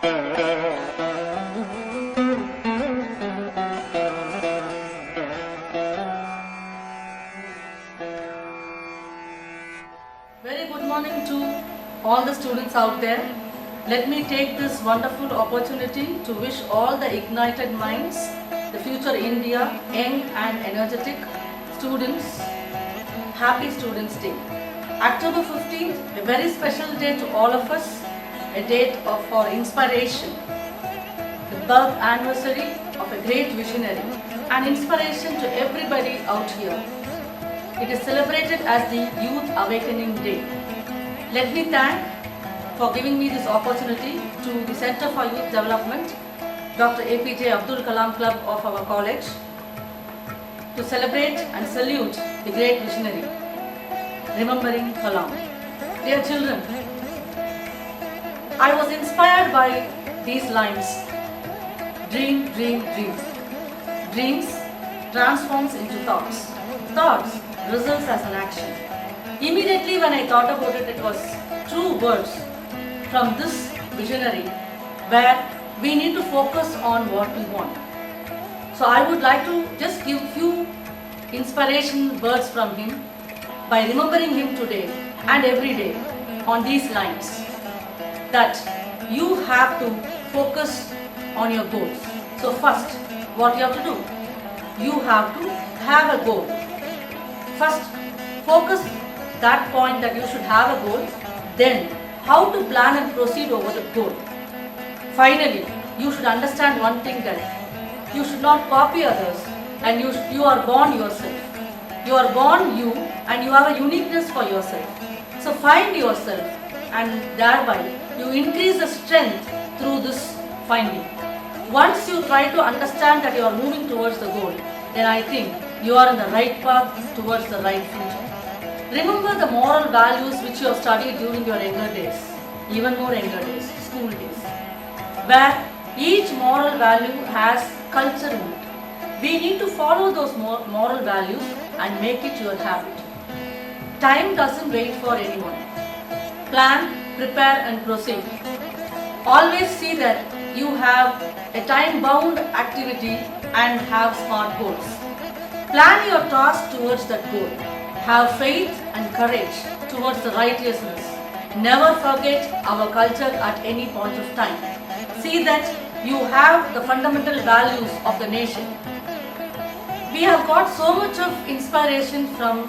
Very good morning to all the students out there. Let me take this wonderful opportunity to wish all the ignited minds, the future India, young and energetic students, Happy Students' Day. October 15th, a very special day to all of us, a date for inspiration, the birth anniversary of a great visionary, and inspiration to everybody out here. It is celebrated as the Youth Awakening Day. Let me thank for giving me this opportunity to the Center for Youth Development, Dr. APJ Abdul Kalam Club of our college, to celebrate and salute the great visionary, remembering Kalam. Dear children, I was inspired by these lines. Dream, dream, dream. Dreams transforms into thoughts. Thoughts results as an action. Immediately when I thought about it, it was true words from this visionary where we need to focus on what we want. So I would like to just give few inspiration words from him by remembering him today and every day on these lines, that you have to focus on your goals. So first, what you have to do? You have to have a goal. First, focus that point that you should have a goal, then how to plan and proceed over the goal. Finally, you should understand one thing, that you should not copy others, and you are born yourself. You are born you, and you have a uniqueness for yourself. So find yourself, and thereby you increase the strength through this finding. Once you try to understand that you are moving towards the goal, then I think you are in the right path towards the right future. Remember the moral values which you have studied during your younger days, even more younger days, school days, where each moral value has culture in it. We need to follow those moral values and make it your habit. Time doesn't wait for anyone. Plan, prepare and proceed. Always see that you have a time-bound activity and have smart goals. Plan your task towards that goal. Have faith and courage towards the righteousness. Never forget our culture at any point of time. See that you have the fundamental values of the nation. We have got so much of inspiration from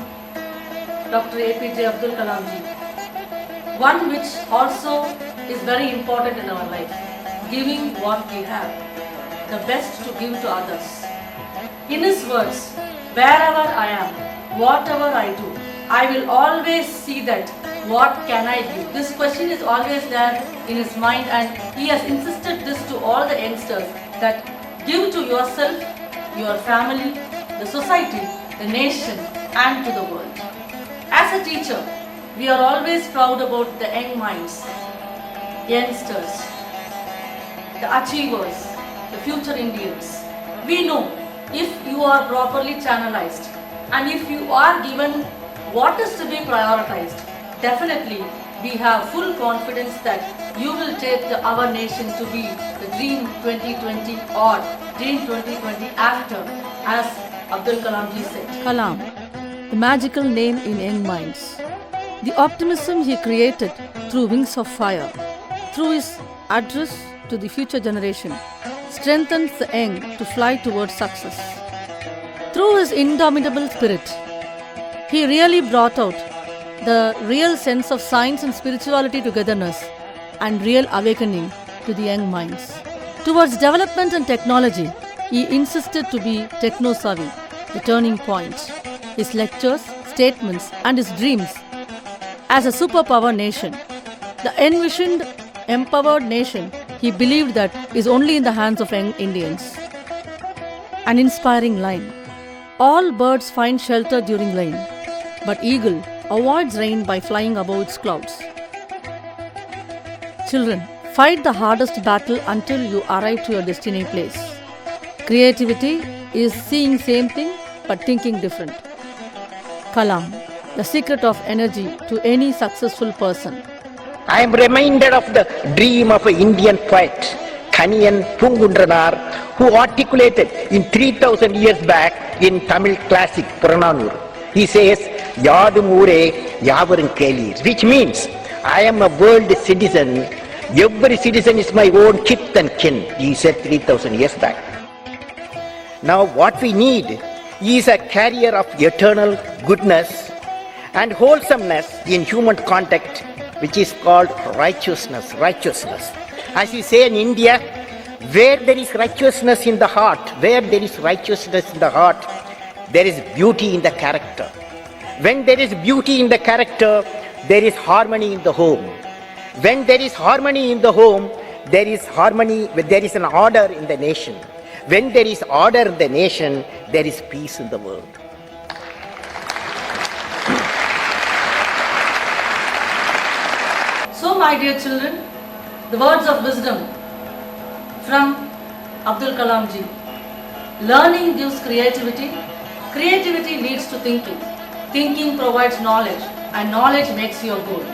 Dr. APJ Abdul Kalam ji. One which also is very important in our life, giving what we have, the best to give to others. In his words, wherever I am, whatever I do, I will always see that what can I give. This question is always there in his mind, and he has insisted this to all the youngsters, that give to yourself, your family, the society, the nation and to the world. As a teacher, we are always proud about the young minds, youngsters, the achievers, the future Indians. We know if you are properly channelized and if you are given what is to be prioritized, definitely we have full confidence that you will take our nation to be the Dream 2020 or Dream 2020 after, as Abdul Kalam ji said. Kalam, the magical name in young minds. The optimism he created through Wings of Fire, through his address to the future generation, strengthens the young to fly towards success. Through his indomitable spirit, he really brought out the real sense of science and spirituality togetherness and real awakening to the young minds. Towards development and technology, he insisted to be techno-savvy, the turning point. His lectures, statements and his dreams as a superpower nation, the envisioned empowered nation he believed that is only in the hands of young Indians. An inspiring line. All birds find shelter during rain, but eagle avoids rain by flying above its clouds. Children, fight the hardest battle until you arrive to your destiny place. Creativity is seeing same thing but thinking different. Kalam, the secret of energy to any successful person. I am reminded of the dream of an Indian poet, Kaniyan Pungundranar, who articulated in 3000 years back in Tamil classic Purananur. He says, Yadum Ure Yavarum Kelir, which means, I am a world citizen. Every citizen is my own kith and kin, he said 3000 years back. Now what we need is a carrier of eternal goodness and wholesomeness in human contact, which is called righteousness. As we say in India, where there is righteousness in the heart, there is beauty in the character. When there is beauty in the character, there is harmony in the home. When there is harmony in the home, there is an order in the nation. When there is order in the nation, there is peace in the world. So, my dear children, the words of wisdom from Abdul Kalam ji. Learning gives creativity. Creativity leads to thinking. Thinking provides knowledge, and knowledge makes you good.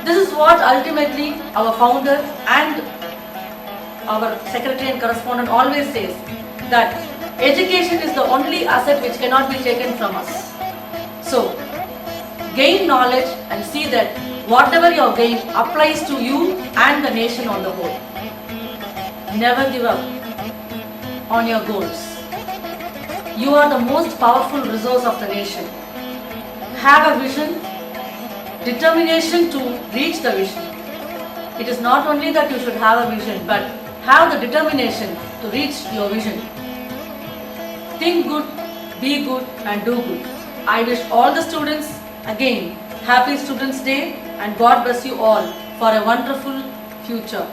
This is what ultimately our founder and our secretary and correspondent always says, that education is the only asset which cannot be taken from us. So, gain knowledge and see that whatever you have gained applies to you and the nation on the whole. Never give up on your goals. You are the most powerful resource of the nation. Have a vision, determination to reach the vision. It is not only that you should have a vision, but have the determination to reach your vision. Think good, be good, and do good. I wish all the students again Happy Students' Day, and God bless you all for a wonderful future.